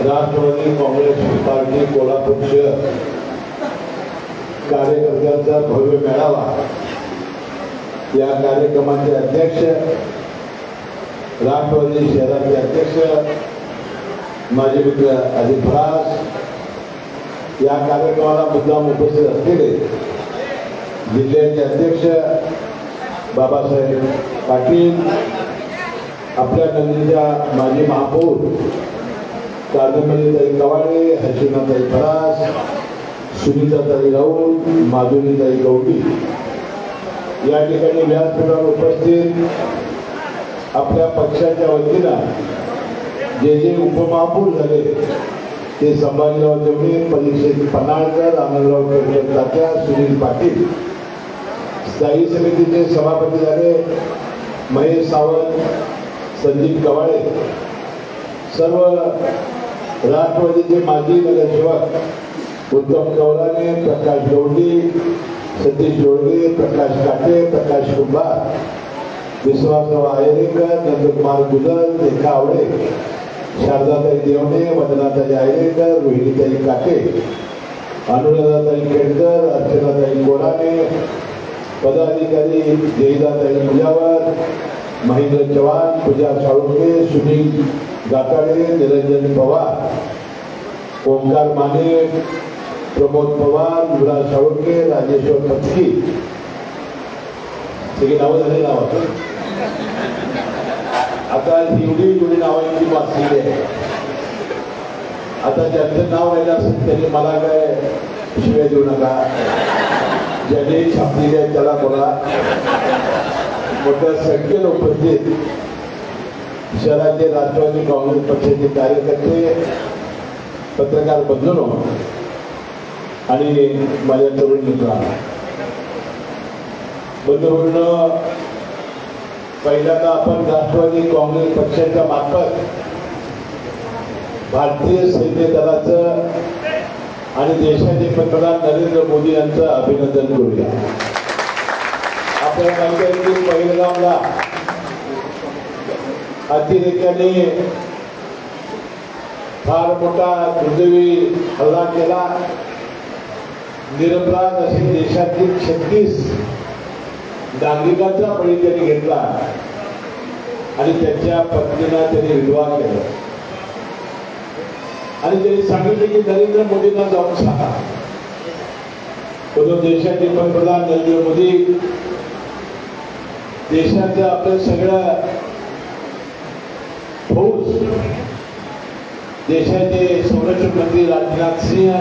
Rashtrawadi Congress party Kolhapur शहर कार्यकर्त्यांचा भव्य मेळावा या कार्यक्रमाचे अध्यक्ष राष्ट्रवादी शहराचे अध्यक्ष माजी मित्र अजित फरास या कार्यक्रमाला मुद्दाम उपस्थित असलेले जिल्ह्याचे अध्यक्ष बाबासाहेब पाटील, आपल्या नगरीच्या माजी महापौर कादंबरीताई कवाडे, हर्षिणाताई फरास, सुनीताताई राऊत, माधुरीताई गवडी या ठिकाणी व्यासपीठावर उपस्थित आपल्या पक्षाच्या वतीनं जे जे उपमहापौर झाले ते संभाजीराव देवणे, परीक्षित पन्हाळकर, आनंदराव केळकर तात्या, सुनील पाटील, स्थायी समितीचे सभापती झाले महेश सावंत, संदीप कवाळे, सर्व राष्ट्रवादीचे माजी नगरसेवक उत्तम कवलाने, प्रकाश गवडी, सतीश जोडगे, प्रकाश काटे, प्रकाश कुंभार, विश्वासराव आयरेकर, नंदकुमार गुजर, रेखा आवडे, शारदाताई देवणे, वदनाताई आयरेकर, रोहिणीताई काटे, अनुराधाताई केळकर, अर्चनाताई कोराणे, पदाधिकारी जयदाताई मुजावर, महेंद्र चव्हाण, पूजा साळुंके, सुनील गाताडे, निरंजन पवार, ओंकार माने, प्रमोद पवार, युवराज साळुंके, राजेश्वर पत्की, सगळी नावं झाली नाव आता एवढी नावांची वाचलेली आहे. आता ज्यांचं नाव राहिलं असेल त्यांनी मला काय शिव्या देऊ नका, ज्याने छापलेली आहे त्याला बोला. मोठ्या संख्येने उपस्थित शहराचे राष्ट्रवादी काँग्रेस पक्षाचे कार्यकर्ते, पत्रकार बंधूंनो आणि माझ्या तरुण मित्रांनो, बंधूंनो, पहिल्यांदा आपण राष्ट्रवादी काँग्रेस पक्षाच्या मार्फत भारतीय सैन्य दलाचं आणि देशाचे पंतप्रधान नरेंद्र मोदी यांचं अभिनंदन करूया. आपल्याला माहिती आहे की पहिलगावला अतिरेक्याने फार मोठा दुर्दैवी हल्ला केला. निरपराध असे देशातील 36 नागरिकांचा बळी त्यांनी घेतला आणि त्यांच्या पत्नीला त्यांनी विधवा केलं आणि त्यांनी सांगितले की नरेंद्र मोदींना जाऊन सांगा. म्हणून देशाचे पंतप्रधान नरेंद्र मोदी देशाचं आपलं सगळं फौज, देशाचे संरक्षण मंत्री राजनाथ सिंह,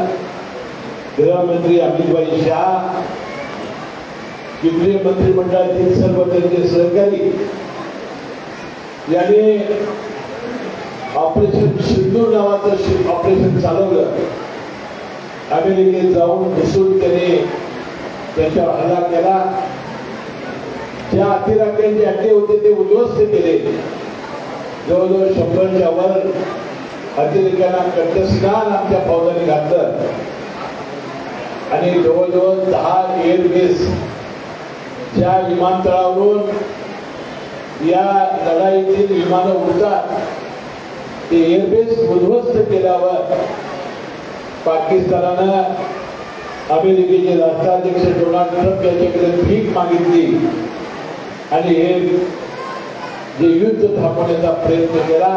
गृहमंत्री अमित शाह, केंद्रीय मंत्रिमंडळातील सर्व त्यांचे सहकारी यांनी ऑपरेशन सिंदूर नावाचं ऑपरेशन चालवलं. अमेरिकेत जाऊन घुसून त्यांनी त्यांच्यावर हल्ला केला. ज्या अतिरेक्यांचे अड्डे होते ते उद्ध्वस्त केले. जवळजवळ 100च्या वर अतिरेक्यांना कंठस्नान आमच्या फौजांनी घातलं आणि जवळजवळ 10 एअरबेस ज्या विमानतळावरून या लढाईतील विमानं उडतात ते एअरबेस उद्ध्वस्त केल्यावर पाकिस्तानानं अमेरिकेचे राष्ट्राध्यक्ष डोनाल्ड ट्रम्प यांच्याकडे भीक मागितली आणि हे जे युद्ध थांबवण्याचा प्रयत्न केला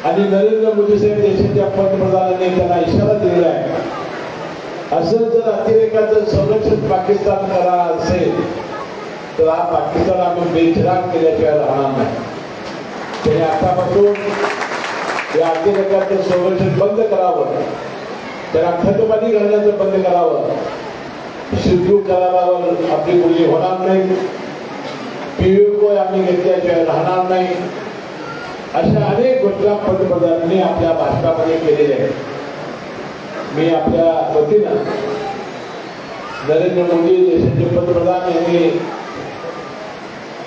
आणि नरेंद्र मोदी साहेब देशाच्या पंतप्रधानांनी त्यांना इशारा दिलेला आहे, असं जर अतिरेकाचं संरक्षण पाकिस्तान करा असेल तर हा पाकिस्तान आम्ही बेचिराग केल्याशिवाय राहणार नाही. त्याने आतापासून या अतिरेकाचं संरक्षण बंद करावं, त्याला खतपाणी घालण्याचं बंद करावं, सिंधू करारावर आपली बोलणी होणार नाही, पीयूको आम्ही घेतल्याशिवाय राहणार नाही, अशा अनेक घोषणा पंतप्रधानांनी आपल्या भाषणामध्ये केलेल्या आहेत. मी आपल्या वतीनं नरेंद्र मोदी देशाचे पंतप्रधान यांनी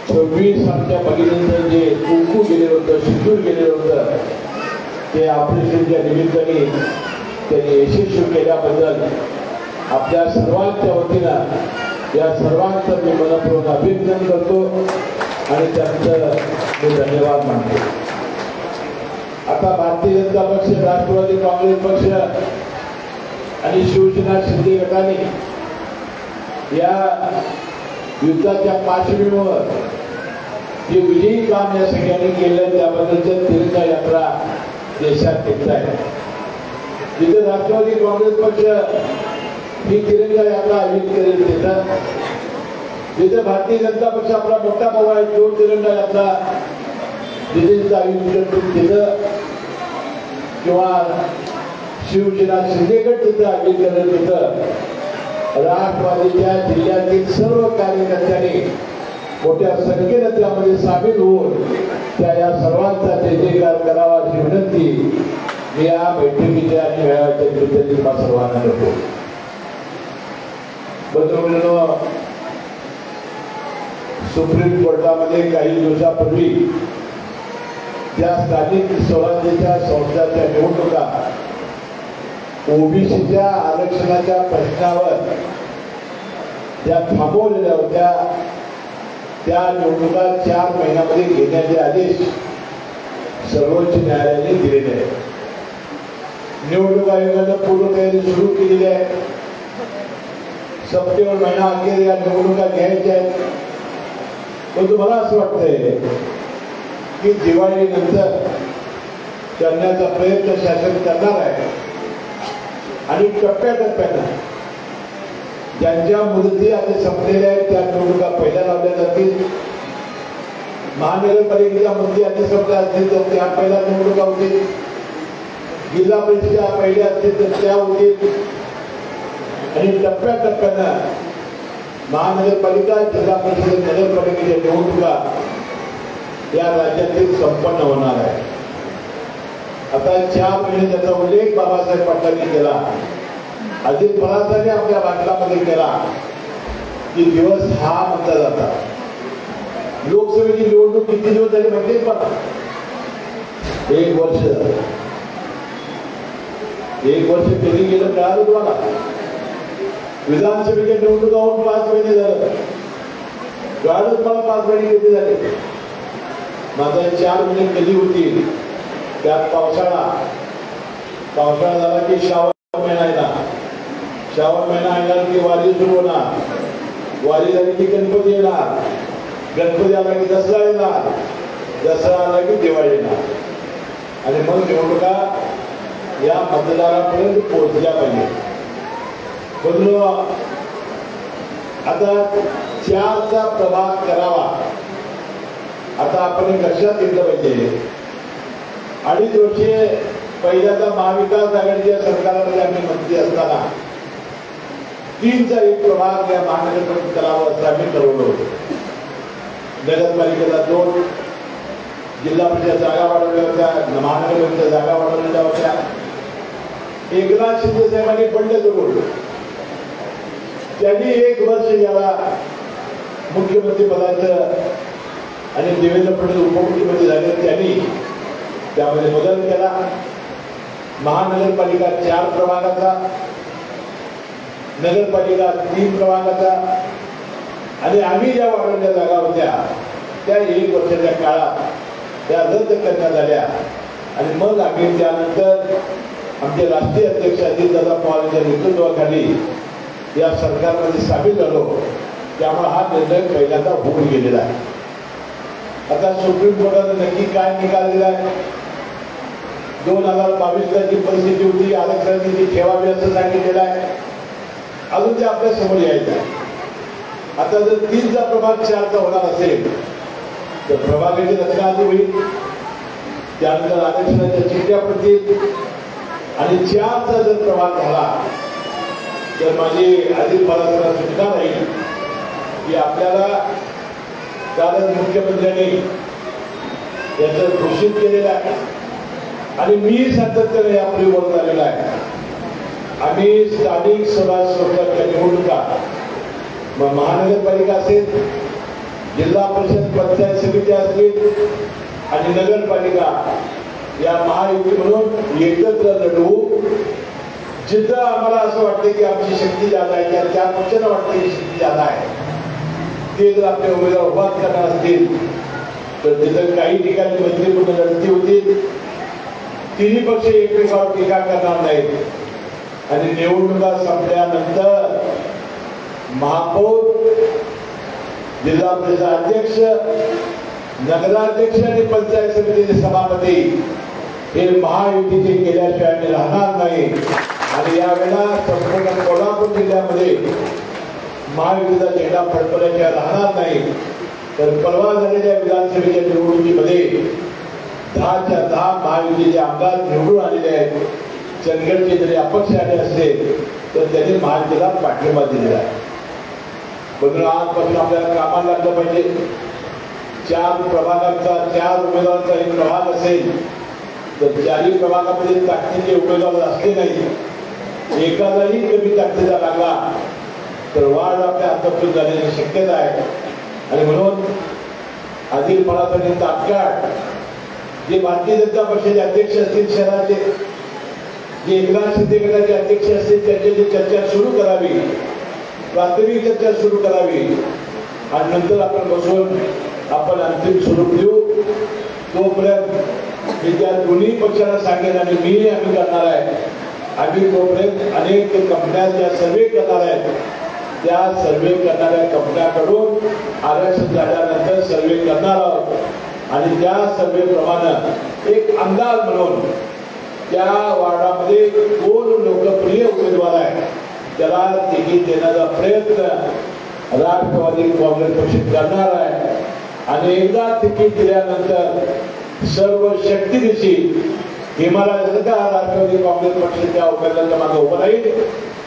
26 आमच्या भगिनींचं जे कुंकू गेलेलं होतं, सिंदूर गेलेलं होतं, ते ऑपरेशनच्या निमित्ताने त्यांनी यशस्वी केल्याबद्दल आपल्या सर्वांच्या वतीनं या सर्वांचं मी मनपूर्वक अभिनंदन करतो आणि त्यांचं मी धन्यवाद मानतो. आता आता भारतीय जनता पक्ष, राष्ट्रवादी काँग्रेस पक्ष आणि शिवसेना शिंदे गटाने या युद्धाच्या पार्श्वभूमीवर जे विजयी काम या सगळ्यांनी केलं त्याबद्दलच्या तिरंगा यात्रा देशात निघत आहे. जिथे राष्ट्रवादी काँग्रेस पक्ष ही तिरंगा यात्रा आयोजित करेल तिथं, जिथे भारतीय जनता पक्ष आपला मोठा भाऊ आहे जो तिरंगा यात्रा जिथे आयोजित करतील तिथं, किंवा शिवसेना शिंदेगड जिथं आयोजित करेल तिथं राष्ट्रवादीच्या जिल्ह्यातील सर्व कार्यकर्त्यांनी मोठ्या संख्येने त्यामध्ये सामील होऊन या सर्वांचा जय जयकार करावा अशी विनंती मी या बैठकीच्या आणि मेळाव्याच्या निमित्ताने सर्वांना करतो. बंधूंनो, सुप्रीम कोर्टामध्ये काही दिवसापूर्वी ज्या स्थानिक स्वराज्याच्या संस्थांच्या निवडणुका ओबीसीच्या आरक्षणाच्या प्रश्नावर ज्या थांबवलेल्या होत्या त्या निवडणुका 4 महिन्यामध्ये घेण्याचे आदेश सर्वोच्च न्यायालयाने दिलेले आहेत. निवडणूक आयोगानं पूर्वतयारी सुरू केलेली आहे. सप्टेंबर महिना अखेर या निवडणुका घ्यायच्या आहेत. पण तुम्हाला असं वाटतंय की दिवाळीनंतर करण्याचा प्रयत्न शासन करणार आहे आणि टप्प्याटप्प्यानं ज्यांच्या मुदती आता संपलेल्या आहेत त्या निवडणुका पहिल्या लावल्या जातील. महानगरपालिकेच्या मुदती आधी संपल्या असतील तर त्या पहिल्या निवडणुका होतील. जिल्हा परिषदेच्या पहिल्या असतील तर त्या होतील. आणि टप्प्याटप्प्यानं महानगरपालिका, जिल्हा परिषद, नगरपालिकेच्या निवडणुका या राज्यातील संपन्न होणार आहे. आता 4 महिने त्याचा उल्लेख बाबासाहेब पाटलांनी केला. अजित पवारांनी आपल्या भाषणामध्ये केला की दिवस हा म्हणता जाता. लोकसभेची निवडणूक किती दिवस झाली माहिती पण 1 वर्ष झालं. 1 वर्ष कधी गेलं कळालं तुम्हाला? विधानसभेच्या निवडणुका होऊन 5 महिने झालं. कळालं तुम्हाला 5 महिने किती झाले? माझा 4 महिने कधी होतील? त्यात पावसाळा झाला की श्रावण महिना येणार. श्रावण महिना येणार की वारी सुरू होणार. वारी झाली की गणपती येणार. गणपती आला की दसरा येणार. दसरा आला की दिवाळी येणार. आणि मग निवडणुका या मतदारापर्यंत पोहोचल्या पाहिजे. म्हणून आता 4चा प्रभाग करावा. आता आपण लक्षात घेतलं पाहिजे. 2.5 वर्षे पहिल्यांदा महाविकास आघाडीच्या सरकारमध्ये आम्ही मंत्री असताना 3चा एक प्रभाग या महानगरपालिकेत करावा असं आम्ही ठरवलं होतं. नगरपालिकेला 2, जिल्हा परिषद जागा वाढवल्या होत्या, महानगरपालिकेच्या जागा वाढवलेल्या होत्या. एकनाथ शिंदे साहेबांनी बंड करून त्यांनी 1 वर्ष याला मुख्यमंत्री पदाचं आणि देवेंद्र फडणवीस उपमुख्यमंत्री झाले त्यांनी त्यामध्ये बदल केला. महानगरपालिका 4 प्रभागाचा, नगरपालिका 3 प्रभागाचा आणि आम्ही ज्या वाढवलेल्या जागा होत्या त्या 1 वर्षाच्या काळात त्या रद्द करण्यात आल्या. आणि मग आम्ही त्यानंतर आमचे राष्ट्रीय अध्यक्ष अजितदादा पवार यांच्या नेतृत्वाखाली या सरकारमध्ये सामील झालो. त्यामुळे हा निर्णय पहिल्यांदा होऊन गेलेला आहे. आता सुप्रीम कोर्टाने नक्की काय निकाल दिला आहे? 2022ला जी परिस्थिती होती आरक्षणाची ठेवावी असं सांगितलेलं आहे. अजून ते आपल्या समोर यायचं आहे. आता जर 3चा प्रभाग 4चा होणार असेल तर प्रभागाची रचना आधी होईल. त्यानंतर आरक्षणाच्या चिठ्ठ्या पडतील आणि 4चा जर प्रभाग झाला तर माझी अजित पवारांना सूचना राहील की आपल्याला कालच मुख्यमंत्र्यांनी याचं घोषित केलेलं आहे आणि मी सातत्याने यापूर्वी बोलत आलेला आहे. आम्ही स्थानिक स्वराज्य संस्थांच्या निवडणुका महानगरपालिका असेल, जिल्हा परिषद पंचायत समिती असतील आणि नगरपालिका या महायुती म्हणून एकत्र लढवू. जिथं आम्हाला असं वाटतं की आमची शक्ती जादा आहे किंवा त्या पक्षाला वाटतं की शक्ती जादा आहे ते जर आपले उमेदवार उभा करणार असतील तर तिथं काही ठिकाणी मैत्रीपूर्ण लढती होतील, तिन्ही पक्ष एकमेकावर टीका करणार नाहीत आणि निवडणुका संपल्यानंतर महापौर, जिल्हा परिषद अध्यक्ष, नगराध्यक्ष आणि पंचायत समितीचे सभापती हे महायुतीचे केल्याशिवाय आम्ही राहणार नाही आणि यावेळेला संपूर्ण कोल्हापूर जिल्ह्यामध्ये महायुतीचा झेंडा फडकवल्याशिवाय राहणार नाही. तर परवा झालेल्या विधानसभेच्या निवडणुकीमध्ये 10च्या 10 महायुतीचे आमदार निवडून आलेले आहेत. चंदगडचे जरी अपक्ष आले असते तर त्यांनी महायुतीला पाठिंबा दिलेला आहे. म्हणून आजपासून आपल्याला कामाला लागलं पाहिजे. 4 प्रभागांचा 4 उमेदवारांचा एक प्रभाग असेल तर 4 प्रभागामध्ये ताकदीचे उमेदवार असले नाही, एखादाही कमी ताकदीचा लागला तर वाढ आपल्या हातातून जाण्याची शक्यता आहे. आणि म्हणून आदिलपणासाठी तात्काळ जे भारतीय जनता पक्षाचे अध्यक्ष असतील, शहराचे जे एकनाथ शिंदे गटाचे अध्यक्ष असतील त्यांच्याशी चर्चा सुरू करावी, प्राथमिक चर्चा सुरू करावी आणि नंतर आपण बसून आपण अंतिम स्वरूप देऊ. तोपर्यंत मी त्या दोन्ही पक्षांना सांगेन आणि मी आम्ही करणार आहे. आम्ही तोपर्यंत अनेक कंपन्या ज्या सर्वे करणार आहेत त्या सर्वे करणाऱ्या कंपन्याकडून आरक्षण झाल्यानंतर सर्वे करणार आहोत आणि त्या सर्वेप्रमाणे एक अंदाज म्हणून त्या वार्डामध्ये कोण लोकप्रिय उमेदवार आहे त्याला तिकीट देण्याचा प्रयत्न राष्ट्रवादी काँग्रेस पक्ष करणार आहे. आणि एकदा तिकीट दिल्यानंतर सर्व शक्तीनिशी हिमालयासारखा राष्ट्रवादी काँग्रेस पक्ष त्या उमेदवाराच्या मागे उभं राहील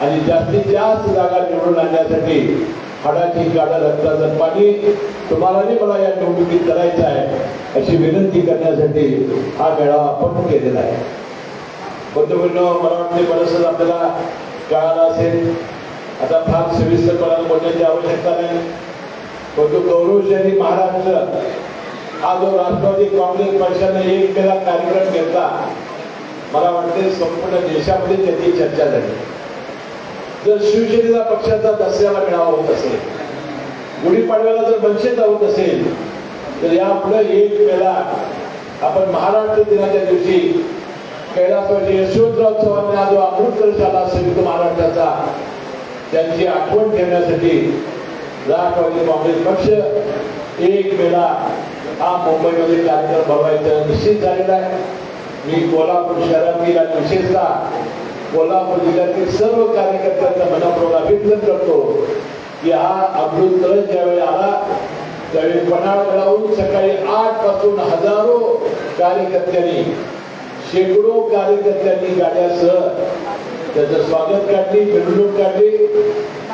आणि जास्तीत जास्त जागा निवडून आणण्यासाठी हाडाची गाडा रक्ताचं पाणी तुम्हाला मला या निवडणुकीत करायचं आहे अशी विनंती करण्यासाठी हा मेळावा आपण केलेला आहे. बंधूंनो, मला वाटते बरंच आपल्याला कळालं असेल. आता फार सविस्तरपणे बोलण्याची आवश्यकता नाही. परंतु गौरवशाली महाराष्ट्र हा जो राष्ट्रवादी काँग्रेस पक्षाने एक केला कार्यक्रम घेतला, मला वाटते संपूर्ण देशामध्ये त्याची चर्चा झाली. जर शिवसेनेचा पक्षाचा दसऱ्याला मेळावा होत असेल, गुढीपाडव्याला जर मनसेचा होत असेल तर यापुढे एक वेळा आपण महाराष्ट्र दिनाच्या दिवशी कैलासवासी यशवंतराव चव्हाण हा जो अमृत कलश आला संयुक्त महाराष्ट्राचा त्यांची आठवण ठेवण्यासाठी राष्ट्रवादी काँग्रेस पक्ष एक वेळा हा मुंबईमध्ये कार्यक्रम भरवायचा निश्चित झालेला आहे. मी कोल्हापूर शहरातील आणि विशेषतः कोल्हापूर जिल्ह्यातील सर्व कार्यकर्त्यांचं मनपूर्वक अभिनंदन करतो की हा अमृत कलश ज्यावेळी आला त्यावेळी पन्हाळगडाहून सकाळी 8 पासून हजारो कार्यकर्त्यांनी, शेकडो कार्यकर्त्यांनी गाड्यासह त्याचं स्वागत काढली, मिरवणूक काढली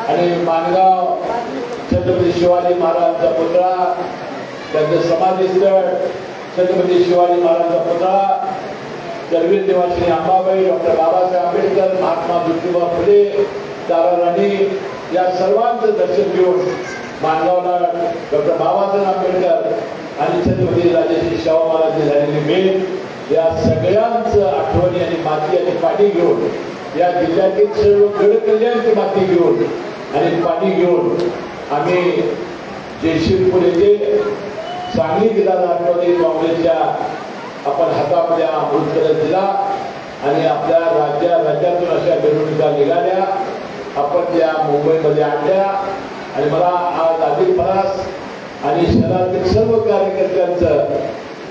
आणि माणगाव छत्रपती शिवाजी महाराजांचा पुतळा, त्यांचं समाधीस्थळ छत्रपती शिवाजी महाराजांचा पुतळा, करवीर निवासिनी अंबाबाई, डॉक्टर बाबासाहेब आंबेडकर, महात्मा ज्योतिबा फुले, ताराराणी या सर्वांचं दर्शन घेऊन माणगावला डॉक्टर बाबासाहेब आंबेडकर आणि छत्रपती राजर्षी शाहू महाराजांची झालेली भेट या सगळ्यांचं आठवणी आणि माती आणि पाणी घेऊन या जिल्ह्यातील सर्व गडकल्याणची माती घेऊन आणि पाणी घेऊन आम्ही जयशिरपूर येथे सांगली जिल्हा राष्ट्रवादी काँग्रेसच्या आपण हातामध्ये अमृत कलश दिला आणि आपल्या राज्यातून अशा मिरवणुका निघाल्या, आपण त्या मुंबईमध्ये आणल्या आणि मला आज आदिलपरास आणि शहरातील सर्व कार्यकर्त्यांचं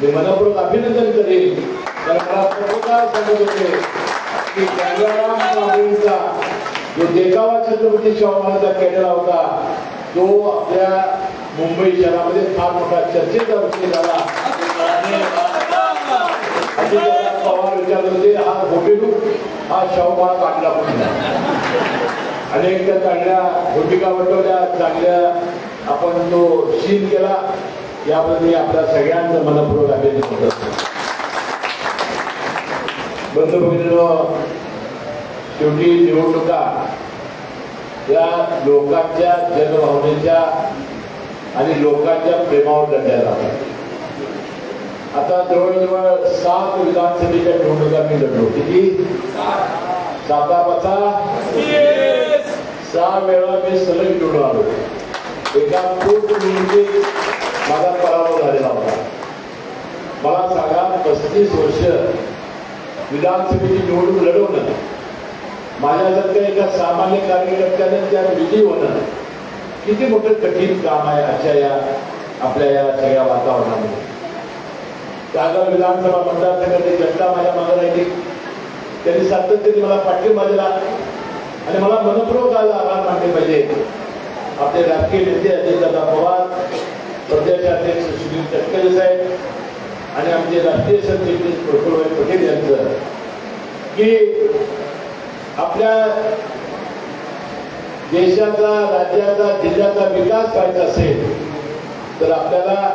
मी मनपूर्वक अभिनंदन करेन. तर मला प्रमुखात सांगत होते की गंगारामचा जो देखावा छत्रपती शाहू महाराजांचा केलेला होता तो आपल्या मुंबई शहरामध्ये फार मोठा चर्चेचा विषय झाला. पवार विचारत होते हा होटेलू हा शाहू महाराज काढला म्हणून अनेक चांगल्या भूमिका वटवल्या, चांगल्या आपण तो शील केला. याबद्दल मी आपल्या सगळ्यांचं मनपूर्वक अभिनंदन करतो. बंधू भगिनींनो, शेवटी निवडणुका या लोकांच्या जनभावनेच्या आणि लोकांच्या प्रेमावर लढल्या जातात. आता जवळजवळ 7 विधानसभेच्या निवडणुका मी लढलो. किती? 6 वेळा मी सलग निवडून आलो. एका पोटनिवडणुकीत माझा पराभव झालेला होता. मला सांगा, 35 वर्ष विधानसभेची निवडणूक लढवणं माझ्यासारख्या एका सामान्य कार्यकर्त्याने त्या विजयी होणं किती मोठं कठीण काम आहे अशा या आपल्या या सगळ्या वातावरणामध्ये. जागर विधानसभा मतदारसंघाची जनता माझ्या मागे राहिली. त्यांनी सातत्याने मला पाठिंबा दिला आणि मला मनपूर्वक आभार मानले पाहिजे. आपले राजकीय नेते अजितदादा पवार, प्रदेशाध्यक्ष सुनील तटकरे साहेब आणि आमचे राष्ट्रीय सरचिटणीस प्रफुल्लभाई पटेल यांचं की आपल्या देशाचा, राज्याचा, जिल्ह्याचा विकास व्हायचा असेल तर आपल्याला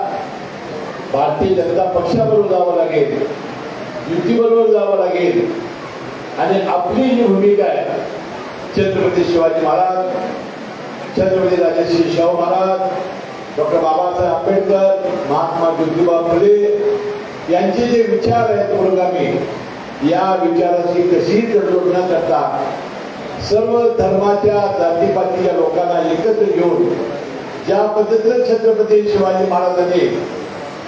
भारतीय जनता पक्षाबरोबर जावं लागेल, युतीबरोबर जावं लागेल आणि आपली जी भूमिका आहे छत्रपती शिवाजी महाराज, छत्रपती राजर्षी शाहू महाराज, डॉक्टर बाबासाहेब आंबेडकर, महात्मा ज्योतिबा फुले यांचे जे विचार आहेत पुरोगामी, या विचाराची कशी तडजोड न करता सर्व धर्माच्या जातीपातीच्या लोकांना एकत्र घेऊन ज्या पद्धतीने छत्रपती शिवाजी महाराजांनी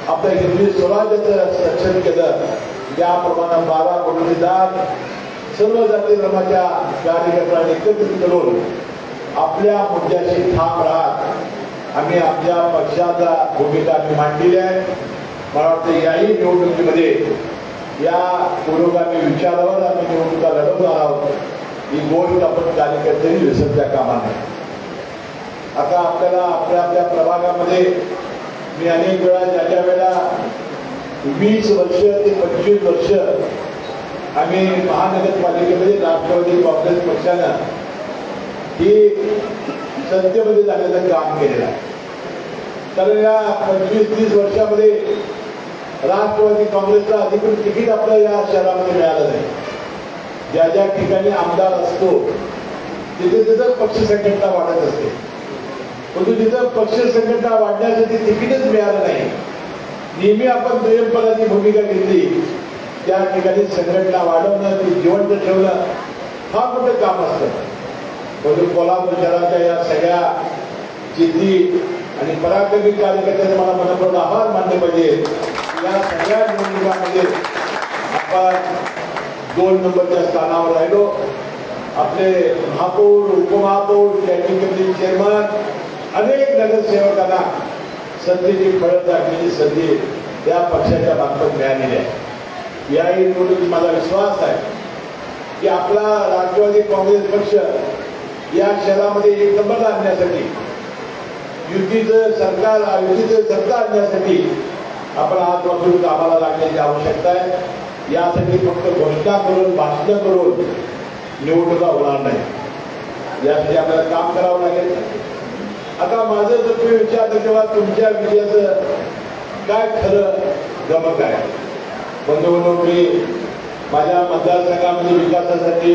आपल्या हिंदवी स्वराज्याचं रक्षण केलं, त्याप्रमाणे 12 कोटीदार सर्व जाती धर्माच्या कार्यकर्त्यांना एकत्रित करून आपल्या मुद्द्याशी ठाम राहत आम्ही आपल्या पक्षाचा भूमिका मांडलेली आहे. मला वाटतं याही निवडणुकीमध्ये या पुरोगामी विचारावर आम्ही निवडणुका लढवणार आहोत. ही गोष्ट आपण कार्यकर्त्यांनी विसरता कामा नये. आता आपल्याला आपल्या आपल्या प्रभागामध्ये मी अनेक वेळा ज्या वेळेला 20 वर्ष ते 25 वर्ष आम्ही महानगरपालिकेमध्ये राष्ट्रवादी काँग्रेस पक्षानं ही सत्तेमध्ये जाण्याचं काम केलेलं आहे. तर या 25-30 वर्षामध्ये राष्ट्रवादी काँग्रेसला अधिकृत तिकीट आपल्या या शहरामध्ये मिळालं नाही. ज्या ज्या ठिकाणी आमदार असतो तिथे तिथं पक्ष संघटना वाढत असते, परंतु तिथं पक्ष संघटना वाढण्यासाठी तिकीटच मिळालं नाही. नेहमी आपण दुय्यमपणाची भूमिका घेतली. त्या ठिकाणी संघटना वाढवणं, ती जिवंत ठेवणं हा मोठं काम असतं. परंतु कोल्हापूर शहराच्या या सगळ्या जिद्दी आणि पराक्रमी कार्यकर्त्यांचे मला मनपूर्वक आभार मानले पाहिजे. या सगळ्या निवडणुकांमध्ये आपण 2 नंबरच्या स्थानावर राहिलो. आपले महापौर, उपमहापौर, स्टँडिंग कमिटी चेअरमन, अनेक नगरसेवकांना संधीची फळं टाकण्याची संधी त्या पक्षाच्या मार्फत मिळालेली आहे. याही निवडणुकीत माझा विश्वास आहे की आपला राष्ट्रवादी काँग्रेस पक्ष या शहरामध्ये एक नंबरला आणण्यासाठी, युतीचं सरकार आणण्यासाठी आपण आजपासून कामाला लागण्याची आवश्यकता आहे. यासाठी फक्त घोषणा करून, भाषण करून निवडणुका होणार नाही. यासाठी आपल्याला काम करावं लागेल. आता माझं जर तुम्ही विचारलं तेव्हा तुमच्या विजयाचं काय खरं गमक आहे? बंधूंनो, मी माझ्या मतदारसंघामध्ये विकासासाठी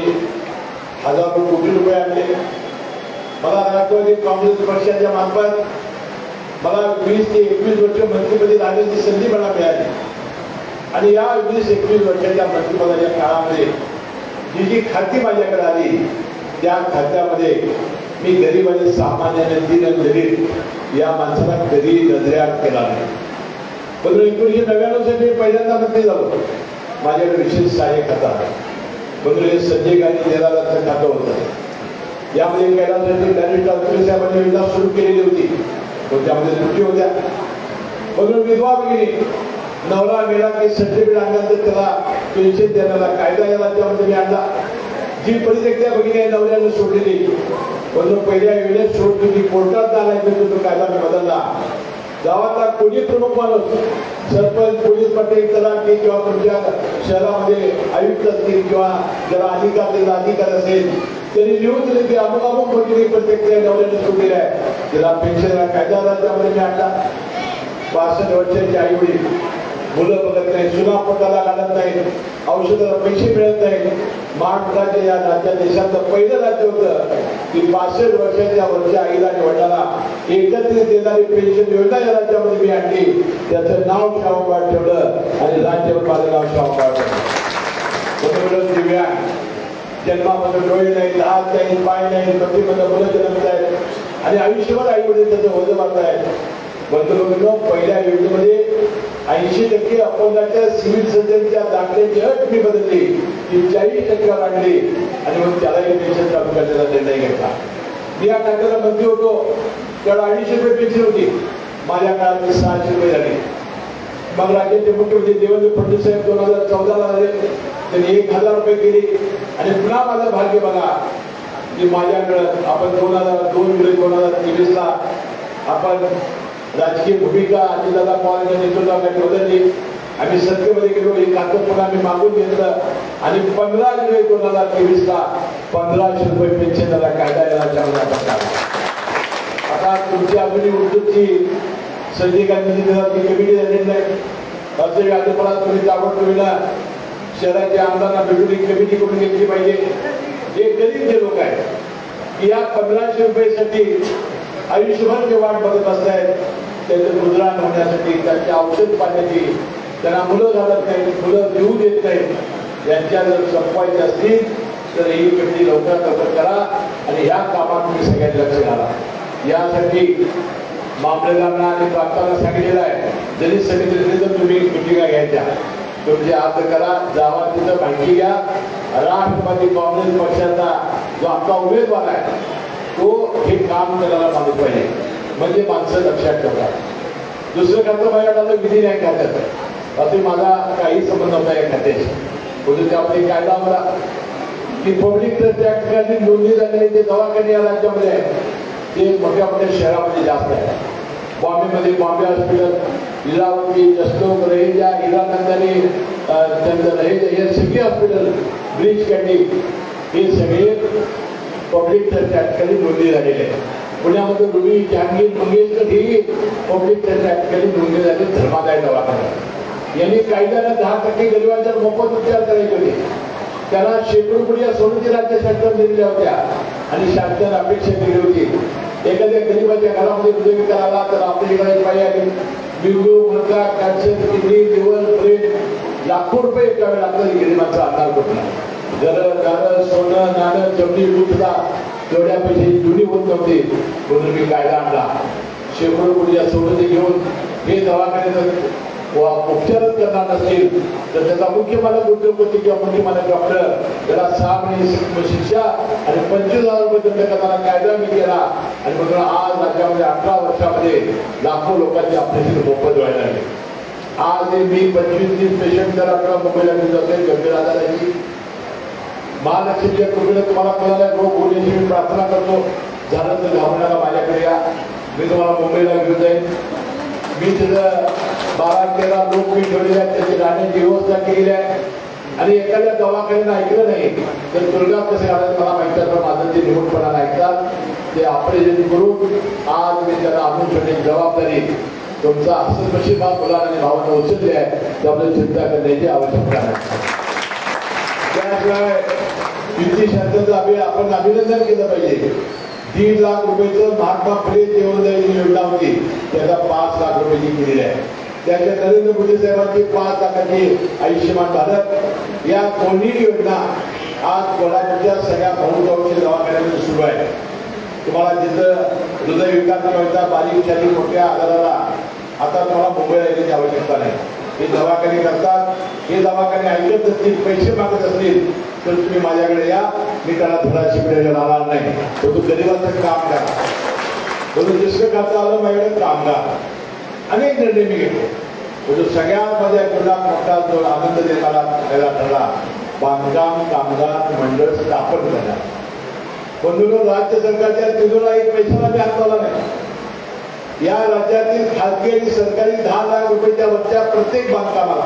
हजारो कोटी रुपये आणले. मला राष्ट्रवादी काँग्रेस पक्षाच्या मार्फत मला 20 ते 21 वर्ष मंत्रिपदी राहण्याची संधी मला मिळाली आणि या 20-21 वर्षाच्या मंत्रिपदाच्या काळामध्ये जी जी खाती माझ्याकडे आली त्या खात्यामध्ये मी गरीब आणि सामान्याने दीनदलित या माणसाला कधी नजरेआड केला नाही. पण 1999 साली पहिल्यांदा मंत्री झालो. माझ्याकडे विशेष सहाय्य खाता पण हे संजय गांधी निराधारचं खातं होतं. यामध्ये कैलासवासी बॅरिस्टर साहेबांनी योजना सुरू केलेली होती, पण त्यामध्ये त्रुटी होत्या. म्हणून विधवा भगिनी नवरा मेला की सर्टिफिकेट आणल्यानंतर त्याला पेन्शन देण्याला कायदा या राज्यामध्ये मी आणला. जी परित्यक्त्या भगिनी आहे नवऱ्याने सोडलेली, म्हणून पहिल्या वेळेस सोडली ती कोर्टात आलायचं तो कायदा मी बदलला. गावातला कोणी प्रमुख माणूस, सरपंच, पोलीस पाटील, तलाठी किंवा तुमच्या शहरामध्ये आयुक्त असतील किंवा ज्याला अधिकार असेल त्यांनी लिहून दिले की अमुक अमुक भगिनी प्रत्येक नवऱ्याने सोडलेला आहे, त्याला पेन्शन कायदा राज्यामध्ये मी आणला. 65 वर्षाची आई वडील, मुलं बघत नाही, सुना पोटाला घालत नाही, औषधाला पैसे मिळत नाही. महाराष्ट्राच्या या राज्या देशाचं पहिलं राज्य होतं की 65 वर्षाच्या वरच्या आईला निवडणारा एकत्रित देणारी पेन्शन योजना या राज्यामध्ये मी आणली. त्याचं नाव शाहूबाग ठेवलं आणि राज्य माझं नाव शाहूबाग ठेवलं. दिव्यांग, जन्मामध्ये डोळे नाही, हात नाही, पाय नाही, प्रतिबंध मुलं जन्मत आहेत आणि आयुष्यभर आई वडील त्याचं ओझं मारत आहेत. बंधूंनो, पहिल्या योजनेमध्ये 80% अपंगाच्या सिव्हिल सर्जनच्या दाखल्याची अट मी बदलली, ती 40% आणली आणि मग त्यालाही पेन्शन चालू करण्याचा निर्णय घेतला. मी या कायद्याला मंत्री होतो तेव्हा 250 रुपये पेन्शन होती, माझ्या काळात 600 रुपये झाली. मग राज्याचे मुख्यमंत्री देवेंद्र फडणवीस साहेब 2014ला झाले, त्यांनी 1000 रुपये केली आणि पुन्हा माझं भाग्य बघा की माझ्याकडं आपण 2002 जुलै 2023ला आपण राजकीय भूमिका अजितदादा पवारांच्या नेतृत्वाखाली बदलली. आम्ही सत्तेमध्ये गेलो, हे खातं पुन्हा आम्ही मागून घेतलं आणि 15 जुलै 2023ला 1500 रुपये पेन्शनला कायदा याला. आता तुमची आपली उद्योगची संजय गांधी कमिटी झालेली नाही, असे आजोबाला तुम्ही ताबडतोब शहराच्या आमदारांना भेटून एक कमिटी करून घेतली पाहिजे. हे गरीब जे लोक आहेत की या 1500 रुपयेसाठी आयुष्यभर जे वाट बघत असतायत, त्याचं गुजराण होण्यासाठी, त्यांचे औषध पाण्याची, त्यांना मुलं घालत नाहीत, मुलं देऊ देत नाहीत, यांच्या जर संपवायचे असतील तर ही कमिटी लवकरात लवकर करा आणि ह्या कामात तुम्ही सगळ्यांनी लक्ष घाला. यासाठी मामलेदारांना आणि प्रांतांना सांगितलेलं आहे, जरी समितीने तर तुम्ही मिटिंगा घ्यायच्या, तुमचे अर्ज करा, जावा तिथं माहिती घ्या. राष्ट्रवादी काँग्रेस पक्षाचा जो आपला उमेदवार आहे तो हे काम करायला मानत पाहिजे, म्हणजे माणसं लक्षात ठेवतात. दुसरं खातं माझ्याकडे विधी नाही खात्यात, असे माझा काही संबंध नव्हता या खात्याशी. म्हणून त्यामध्ये कायदा मला की पब्लिक ट्रस्ट ऍक्ट नोंदणी झालेले जे दवाखाने या राज्यामध्ये आहेत ते मोठ्या मोठ्या शहरामध्ये जास्त आहे. बॉम्बेमध्ये बॉम्बे हॉस्पिटल, लीलावती, जसलोक, रहेजा, हिरानंदानी, त्यांचं रहेजा, हे सगळे हॉस्पिटल, ब्रिज कॅन्डी, हे सगळे पब्लिक ट्रस्ट ऍक्टखाली नोंदणी झालेले आहे. पुण्यामध्ये रुबी, जहांगीर, मंगेशकर ही पब्लिक ट्रस्ट ऍक्टखाली नोंदणी झालेली धर्मादाय दवाखाना. यांनी कायद्याने 10% गरिबांचा मोफत उपचार करायचे होते. त्याला शेकडो कोटी सोडून राज्य शासनाने दिलेल्या होत्या आणि शासनाने अपेक्षा केली होती एखाद्या गरीबाच्या घरामध्ये हृदयविकार आला तर आपल्याकडे पाहिजे बिंदू, मुलगा, कॅन्सर, किडनी, लिव्हर, ब्रेन लाखो रुपये द्यावे लागतात गरिबांचा आधार कुठला. घर, सोनं, नाणं, जमिनी लुटला, तेवढ्या पैशाची जुनी होत नव्हती. म्हणून मी कायदा आणला. शेकडो कोटीच्या सवलती घेऊन हे दवाखान्याचं उपचारच करणार नसेल तर त्याचा मुख्य मालक उद्योगपती किंवा मुख्य मालक डॉक्टर त्याला 6 महिने शिक्षा आणि 25,000 रुपये दंड करणारा कायदा मी केला. आणि म्हणून आज राज्यामध्ये 18 वर्षामध्ये लाखो लोकांचे ऑपरेशन मोफत व्हायला लागले. आज मी 25-30 पेशंट जर आपल्याला मुंबईला घेऊन जाते गंभीर आजाराची. महालक्ष्मीच्या कृपेने तुम्हाला कोणाला रोग होण्याची मी प्रार्थना करतो. झालं तर घाबरण्याला माझ्याकडे या, मी तुम्हाला मुंबईला घेऊन जाईन. मी तिथं 12-13 लोक मी ठेवलेले आहेत, त्याची राहण्याची व्यवस्था केलेली आहे. आणि एखाद्या दवाखान्यानं ऐकलं नाही तर दुर्गा कसे आले मला माहिती आहे, माझं ते निवडपणाला ऐकतात ते ऑपरेशन करून आज मी त्याला आणून ठेवण्याची जबाबदारी तुमचा असं नशीबात मुलांनी भावना उचलली आहे. त्यामुळे चिंता करण्याची आवश्यकता नाही. त्याशिवाय युती शासनाचं आपण अभिनंदन केलं पाहिजे. 3 लाख रुपयाचं महात्मा फुले जीवनदायी योजना होती, त्याला 5 लाख रुपयाची केलेली आहे. त्याच्या नरेंद्र मोदी साहेबांची 5 लाखाची आयुष्यमान भारत या दोन्ही योजना आज कोल्हापूरच्या सगळ्या बहुतांशी दवाखान्यामध्ये सुरू आहे. तुम्हाला जिथं हृदयविकार किंवा बारीक शारीरिक मोठ्या आजाराला आता तुम्हाला मुंबईला येण्याची आवश्यकता नाही. हे दवाखाने करतात. हे दवाखाने ऐकत असतील, पैसे मागत असतील तर तुम्ही माझ्याकडे या, मी त्याला धडा शिकण्याच्या राहणार नाही. तो गरीबाचं काम करा. म्हणून दुसरं खातं आलं माझ्याकडे कामगार. अनेक निर्णय मी घेतो. म्हणजे सगळ्यात माझ्या जीवनात मोठा जो आनंद देणारा पहिला ठरला बांधकाम कामगार मंडळ स्थापन करणार. म्हणून राज्य सरकारच्या तिजोरीला एक पैशाला मी हात लावला नाही. या राज्यातील खाजगी आणि सरकारी 10 लाख रुपयाच्या वरच्या प्रत्येक बांधकामाला,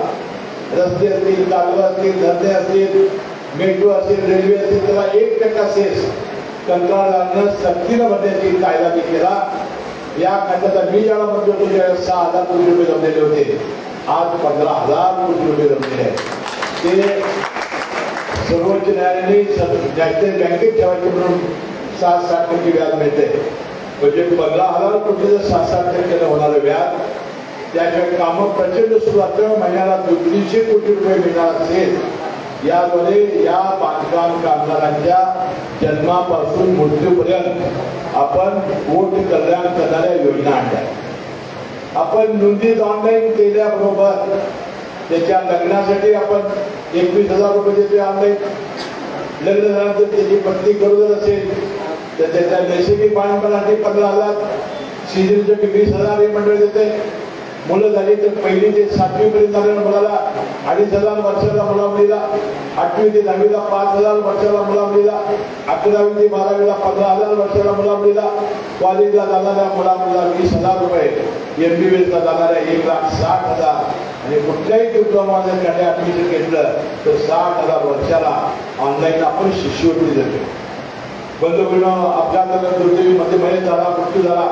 रस्ते असतील, कालवा असतील, धरणे असतील, मेट्रो असेल, रेल्वे असेल, त्याला 1% सेस कंत्राटदारांना सक्तीनं भरण्याची कायदा मी केला. या खात्याचा मी ज्याला मंजूर होतो त्यावेळेस 6,000 कोटी रुपये जमलेले होते. आज 15,000 कोटी रुपये जमलेले आहेत. ते सर्वोच्च न्यायालयाने नॅशनल बँकेत ठेवायचे म्हणून 7-8% व्याज मिळते. म्हणजे 15,000 कोटीचं 7-8% होणारं व्याज. त्याशिवाय कामं प्रचंड सुरू असल्यामुळे महिन्याला 200 कोटी रुपये मिळणार असेल. याद्वारे या बांधकाम कामगारांच्या जन्मापासून मृत्यूपर्यंत आपण पोट कल्याण करणाऱ्या योजना आणल्या. आपण नोंदणी ऑनलाईन केल्याबरोबर त्याच्या लग्नासाठी आपण 21,000 रुपये देतोय ऑनलाईन. लग्न झाल्यानंतर त्याची पत्नी गरोदर असेल तर त्याच्या नैसर्गिक बाळंतपणासाठी 15,000, सिजनसाठी 20,000 हे मंडळ देते. मुलं झाली तर 1ली ते 7वी पर्यंत झालेल्या मुलाला 2,500 वर्षाला मुला मुलीला, 8वी ते 10वीला 5,000 वर्षाला मुला मुलीला, 11वी ते 12वीला 15,000 वर्षाला मुला मुलीला, कॉलेजला जाणाऱ्या मुला मुलीला 20,000 रुपये, MBBSला जाणाऱ्या 1,60,000 आणि कुठल्याही डिप्लोमामध्ये ऍडमिशन घेतलं तर 60,000 वर्षाला ऑनलाईन आपण शिष्यवृत्ती देतो. बंधूंनो, अपघाताला दुर्दैवीमध्ये मयत झाला, मृत्यू झाला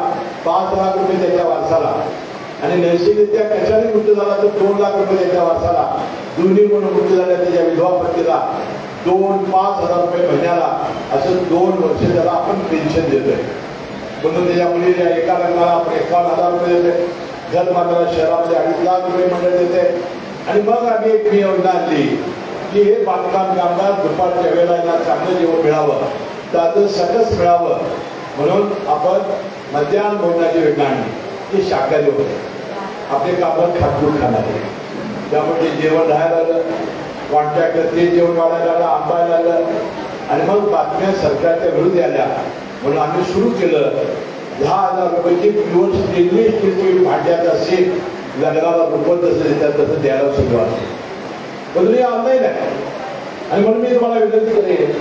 5 लाख रुपये त्याच्या वारसाला आणि नैसर्गिकरित्या कशाने मृत्यू झाला तर 2 लाख रुपये त्याच्या वारसाला, दोन्ही म्हणून मृत्यू झाल्या त्याच्या विधवा पत्नीला 2-5,000 रुपये महिन्याला असं 2 वर्ष त्याला आपण पेन्शन देतोय. म्हणून त्याच्या मुलीला एका लग्नाला आपण 51,000 रुपये देतोय. घर बांधणाऱ्या शहरामध्ये 2.5 लाख रुपये मंडळ देते. आणि मग आम्ही एक योजना आणली की हे बांधकाम कामगार दुपारच्या वेळेला चांगलं जेवण मिळावं, ताजं सकस मिळावं म्हणून आपण मध्याह्न भोजनाची योजना आणली. ते शाकाहारी होते, आपले कामगार खाटून खाणारे, त्यामुळे जेवण राहायला आलं, कॉन्ट्रॅक्ट ते जेवण वाढायला आलं, आंबायला आलं आणि मग बातम्या सरकारच्या विरुद्ध आल्या. म्हणून आम्ही सुरू केलं 10,000 रुपयाची प्युअर स्टेनलेस स्टीलची भांड्याचा सेट लग्नाला रुपये जसं देतात तसं द्यायला सुरुवात. पण हे ऑनलाईन आहे आणि म्हणून मी तुम्हाला विनंती करेन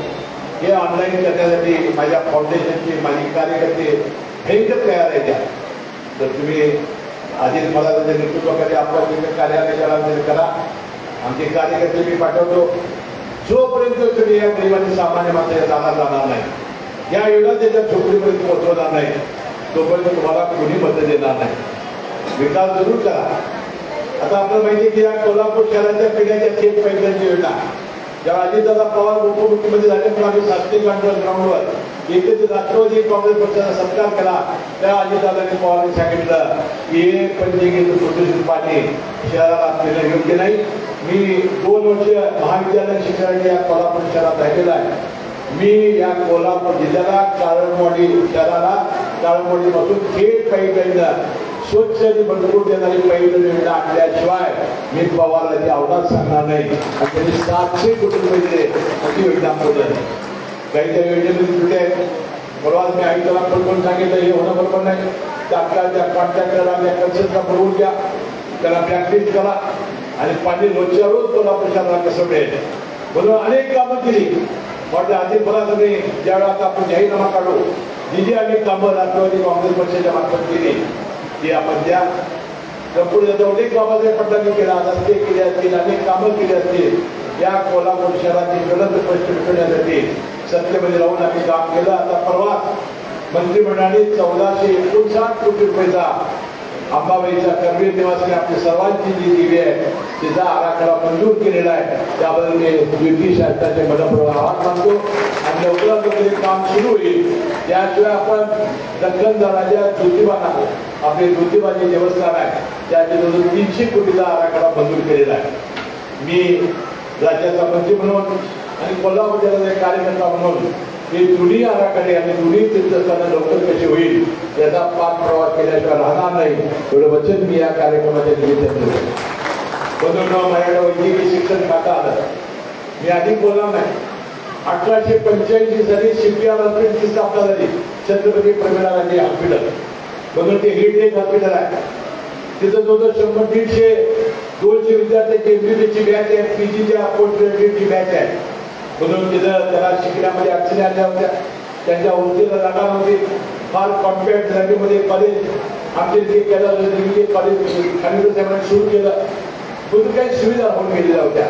हे ऑनलाईन करण्यासाठी माझ्या फाउंडेशनचे माझे कार्यकर्ते भयंकर तयार आहे. त्या तर तुम्ही आधी मला त्याच्या नेतृत्वाखाली आपण कार्यालयाला करा. आमचे कार्यकर्ते मी पाठवतो. जोपर्यंत तुम्ही या गरिबांनी सामान्य माणसाला जाणार नाही, या योजना त्याच्या झोपडीपर्यंत पोहोचवणार नाही, तोपर्यंत तुम्हाला कोणी मदत देणार नाही. विकास जरूर करा. आता आपल्याला माहिती की या कोल्हापूर शहराच्या पिढ्याच्या थेट पैशांची योजना जेव्हा अजितदादा पवार उपमुख्यमंत्री झाले पण आम्ही शास्त्रीय ग्राउंडवर एकच राष्ट्रवादी काँग्रेस पक्षाचा सत्कार केला. तेव्हा अजितदादांनी पवारांनी सांगितलं की हे पंचगीत प्रदूषित पाणी शहराला देणं योग्य नाही. मी 2 वर्ष महाविद्यालय शिक्षणाने या कोल्हापूर शहरात राहिलेला आहे. मी या कोल्हापूर जिल्ह्याला काळमवाडी शहराला काळमवाडीपासून थेट पाईपलाईन स्वच्छ आणि मजबूत देणारी पाईपलाईन योजना आणल्याशिवाय मी पवारला अवघात सांगणार नाही. आणि त्यांनी 700 कोटी रुपये दिले अशी योजना बोलत. काही त्या योजनेमध्ये कुठे आहेत परवाच मी आयुक्ताला पण सांगितलं हे होणं बरोबर नाही. त्या कॉन्ट्रॅक्टरला कन्सल्टला बोलवून घ्या, त्याला प्रॅक्टिस करा आणि पाणी रोजच्या रोज कोल्हापूर शहराला कसं मिळेल म्हणून अनेक कामं केली. म्हटलं आधी मला तुम्ही ज्यावेळेला आता आपण जाहीरनामा काढू जी जी अनेक कामं राष्ट्रवादी काँग्रेस पक्षाच्या मार्फत केली ती आपण द्या. पुढे अनेक बाबासाहेब पटलांनी केला, रस्ते केले असतील, अनेक कामं केली असतील. या कोल्हापूर शहराची गलत प्रश्न मिटवण्यासाठी सत्तेमध्ये राहून आम्ही काम केलं. आता परवा मंत्रिमंडळाने 1459 कोटी रुपयाचा अंबाबाईचा करवीर निवासी आपली सर्वांची जी दिवी आहे तिचा आराखडा मंजूर केलेला आहे. त्याबद्दल मी युती शासनाचे मनपूर्वक आभार मानतो आणि लवकरात लवकर काम सुरू होईल. त्याशिवाय आपण दख्खनच्या ज्योतिबाला आपले ज्योतिबाचे देवस्थान आहे त्याचे 300 कोटीचा आराखडा मंजूर केलेला आहे. मी राज्याचा मंत्री म्हणून आणि कोल्हापूर जिल्ह्याचा कार्यकर्ता म्हणून हे दोन्ही आराखडे आणि दोन्ही तीर्थस्थानं लवकर कशी होईल याचा पाठपुरावा केल्याशिवाय राहणार नाही एवढं वचन मी या कार्यक्रमाच्या निमित्तानं देतो. म्हणून माझ्याकडे वैद्यकीय शिक्षण खातं आलं. मी आधी बोलणार नाही. 1885 साली CPR हॉस्पिटलची स्थापना झाली, छत्रपती प्रमिळाराजे हॉस्पिटल म्हणून ते हेडलेक हॉस्पिटल आहे. तिथं जवळजवळ 100-150-200 विद्यार्थ्यांची MBBSची बॅच आहे, PGच्या पोस्ट ग्रॅज्युएटची बॅच आहे. म्हणून तिथं त्याला शिकण्यामध्ये अडचणी आल्या होत्या. त्यांच्या उर्जेला जागा नव्हती. फार कॉम्पॅक्ट जागेमध्ये कॉलेज आमचे जे केलं कॉलेज खानिवडे साहेबांनी सुरू केलं. म्हणून काही सुविधा होऊन गेलेल्या होत्या.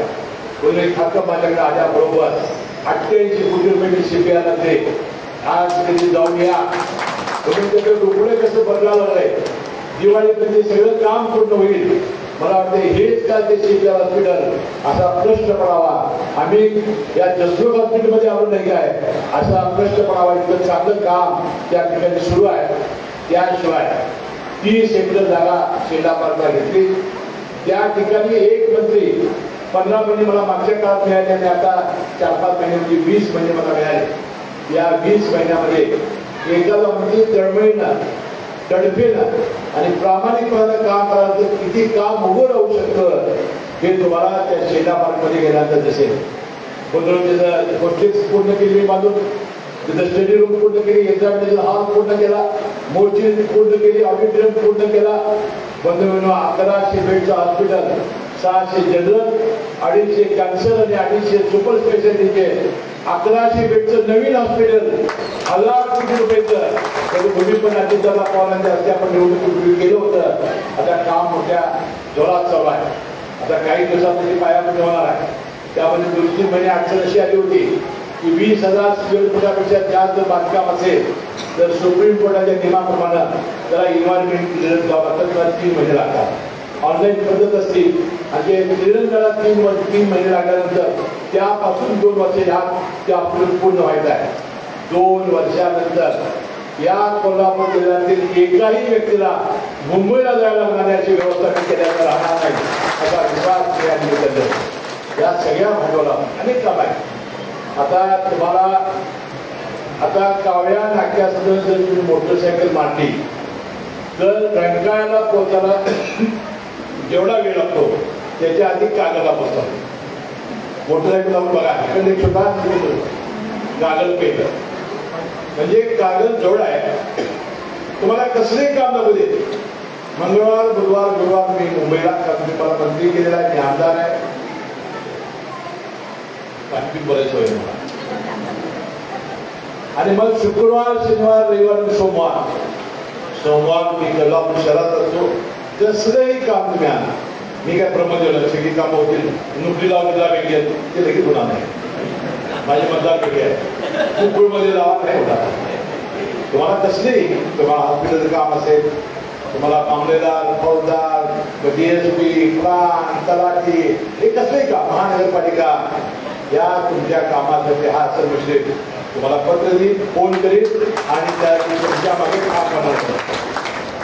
म्हणून एक खातं माझ्याकडे आल्याबरोबर 88 कोटी रुपयाची CPR लागले. आज त्यांनी जाऊन या म्हणून त्याचं रुग्ण कसं बदलावं आहे. दिवाळीमध्ये सगळं काम पूर्ण होईल. मला वाटतं हेच का ते CPR हॉस्पिटल असा प्रश्न पडावा. आम्ही या जसरूट हॉस्पिटलमध्ये आलो नाही काय असा प्रश्न पडावा. इतकं चांगलं काम त्या ठिकाणी सुरू आहे. त्याशिवाय 30 एकर जागा शेला पार्कला घेतली. त्या ठिकाणी एक मंत्री 15 महिने मला मागच्या काळात मिळाले आणि आता 4-5 महिने म्हणजे 20 महिने मला मिळाले. या 20 महिन्यामध्ये एखादा मंत्री तळमळीनं तडफेनं आणि प्रामाणिकपणे काम करायचं किती काम उभं राहू शकतं हे तुम्हाला त्या शेला पार्कमध्ये गेल्यानंतर दिसेल. तिथं गोष्टी पूर्ण केली बांधून, तिथं स्टडी रूम पूर्ण केली, एक्झामिनेशन हॉल पूर्ण केला, मोर्ची पूर्ण केली, ऑडिटोरियम पूर्ण केला. बंधू 1100 बेडचं हॉस्पिटल, 600 जनरल, 250 कॅन्सर आणि 250 सुपर स्पेशालिटीचे 1100 बेडचं नवीन हॉस्पिटल, 1000 कोटी रुपयाचं. कधी तुम्ही पण अजितदादा पवारांच्या हस्ते आपण निवडणूक केलं होतं. आता काम मोठ्या जोरात चालू आहे. आता काही दिवसात त्याची पायामध्ये होणार आहे. त्यामध्ये 2-3 महिने अडचण अशी आली होती की 20,000 स्क्वेअर फुटापेक्षा जास्त बांधकाम असेल तर सुप्रीम कोर्टाच्या नियमाप्रमाणे त्याला इन्व्हायरमेंट क्लिअरन्स द्यावं लागतं. 3 महिने लागतात. ऑनलाईन पद्धत असते आणि ते क्लिअरन्स त्याला 3 महिने लागल्यानंतर त्यापासून 2 वर्ष ते आपलं पूर्ण व्हायचं आहे. 2 वर्षानंतर या कोल्हापूर जिल्ह्यातील एकाही व्यक्तीला मुंबईला जायला लागणारी अशी व्यवस्था केल्याचं राहणार नाही असा विश्वास या निमित्तानं. या सगळ्या भांडवला अनेक काम आहेत. आता तुम्हाला आता कावळ्या नाक्यासह जर तुम्ही मोटरसायकल मांडली तर रंकाळ्याला पोहोचायला जेवढा वेळ लागतो त्याच्या आधी कागद पोहोचतात. मोटरसायकल आपण बघा इकडे छोटा कागद पेट म्हणजे कागद जेवढा आहे तुम्हाला कसलंही काम नको दे. मंगळवार बुधवार गुरुवार मी मुंबईला मला मंत्री केलेला आहे, मी आमदार आहे. आणखी बरेच होईल मला. आणि मग शुक्रवार शनिवार रविवार आणि सोमवार मी कोल्हापूर शहरात असतो. कसलंही काम तुम्ही आणा, मी काय प्रमोद दिलं सगळी कामं होतील. नोकरी लावून वेगळी ते लगेच होणार नाही. माझे मतदार वेगळे आहे. कुकुळमध्ये लावा नाही होणार. तुम्हाला कसली तुम्हाला हॉस्पिटलचं काम असेल, तुम्हाला मामलेदार फौजदार DSP प्राण तलाठी हे कसलंही काम महानगरपालिका या तुमच्या कामासाठी हा सर्वश्रेष्ठ तुम्हाला पत्र देईल, फोन करील आणि त्या तुमच्या मागे काम करणार.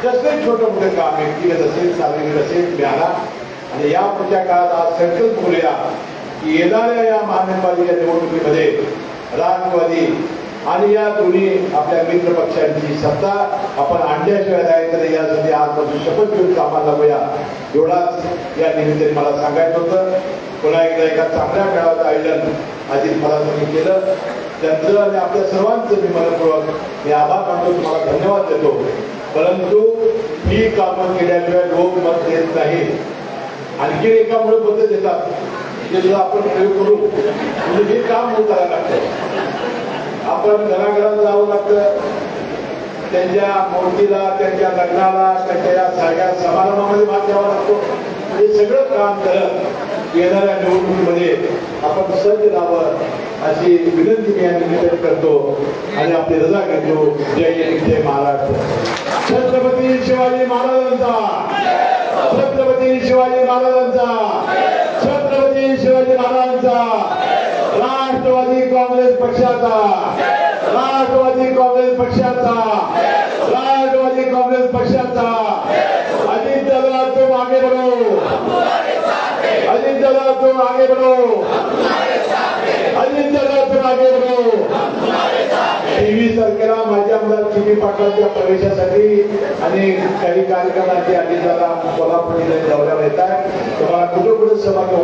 कसलंही छोटं मोठं काम व्यक्तिगत असेल सार्वजनिक असेल तुम्ही आणा. आणि या पुढच्या काळात आज संकल्प करूया की येणाऱ्या या महानगरपालिका निवडणुकीमध्ये राष्ट्रवादी आणि या दोन्ही आपल्या मित्र पक्षांची सत्ता आपण आणल्याशिवाय राहायचं नाही. यासाठी आजपासून शपथ घेऊन कामाला लागूया एवढाच या निमित्ताने मला सांगायचं होतं. पुन्हा एकदा एका चांगल्या मेळाव्याचं आयोजन अजित पवारांनी केलं त्यांचं आणि आपल्या सर्वांचं मी मनपूर्वक मी आभार मानतो, तुम्हाला धन्यवाद देतो. परंतु ही कामं केल्याशिवाय लोक मत देत नाही. आणखी एकामुळे मत देतात ते सुद्धा आपण प्रयोग करू. म्हणजे हे काम करायला लागतं. आपण घराघरात जावं लागतं, त्यांच्या मूर्तीला त्यांच्या लग्नाला त्यांच्या सगळ्या समारंभामध्ये भाग घ्यावा लागतो. हे सगळं काम करत येणाऱ्या निवडणुकीमध्ये आपण सज्ज राहावं अशी विनंती मी या निमित्ताने करतो आणि आपली रजा घेतो. जय महाराष्ट्र. छत्रपती शिवाजी महाराजांचा, छत्रपती शिवाजी महाराजांचा, छत्रपती शिवाजी महाराजांचा. राष्ट्रवादी काँग्रेस पक्षाचा, राष्ट्रवादी काँग्रेस पक्षाचा, राष्ट्रवादी काँग्रेस पक्षाचा. अजितदादा तुम आगे बढ़ो, अजितदादा तुम आगे बढ़ो, अजितदादा तुम आगे बढ़ो. TV तारखेला माझ्या आमदार चिमी पाटलांच्या प्रवेशासाठी आणि काही कार्यक्रमांची अजितदादा कोल्हापूर दौऱ्यावर येत आहे. तुम्हाला कुठे कुठे सहभागी